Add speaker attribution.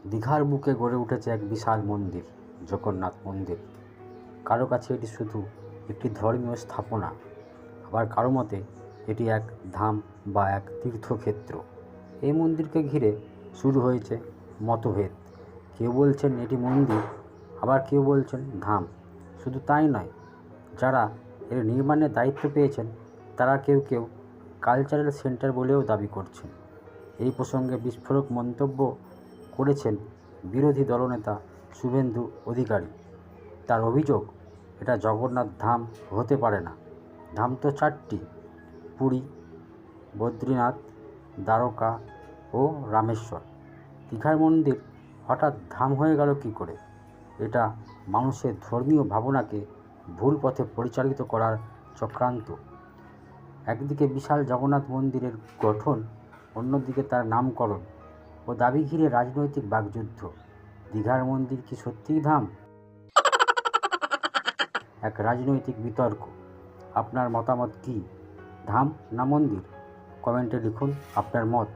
Speaker 1: দীঘার বুকে গড়ে উঠেছে এক বিশাল মন্দির, জগন্নাথ মন্দির। কারো কাছে এটি শুধু একটি ধর্মীয় স্থাপনা, আবার কারো মতে এটি এক ধাম বা এক তীর্থক্ষেত্র। এই মন্দিরকে ঘিরে শুরু হয়েছে মতভেদ। কেউ বলছেন এটি মন্দির, আবার কেউ বলছেন ধাম। শুধু তাই নয়, যারা এর নির্মাণের দায়িত্ব পেয়েছেন তারা কেউ কেউ কালচারাল সেন্টার বলেও দাবি করছেন। এই প্রসঙ্গে বিস্ফোরক মন্তব্য করেছেন বিরোধী দলনেতা শুভেন্দু অধিকারী। তার অভিযোগ, এটা জগন্নাথ ধাম হতে পারে না। ধাম তো 4টি: পুরী, বদ্রীনাথ, দ্বারকা ও রামেশ্বর। দীঘার মন্দির হঠাৎ ধাম হয়ে গেল কী করে? এটা মানুষের ধর্মীয় ভাবনাকে ভুল পথে পরিচালিত করার চক্রান্ত। একদিকে বিশাল জগন্নাথ মন্দিরের গঠন, অন্যদিকে তার নামকরণ ও দাবি ঘিরে রাজনৈতিক বাকযুদ্ধ। দীঘার মন্দির কি সত্যিই ধাম? এক রাজনৈতিক বিতর্ক। আপনার মতামত কি? ধাম না মন্দির? কমেন্টে লিখুন আপনার মত।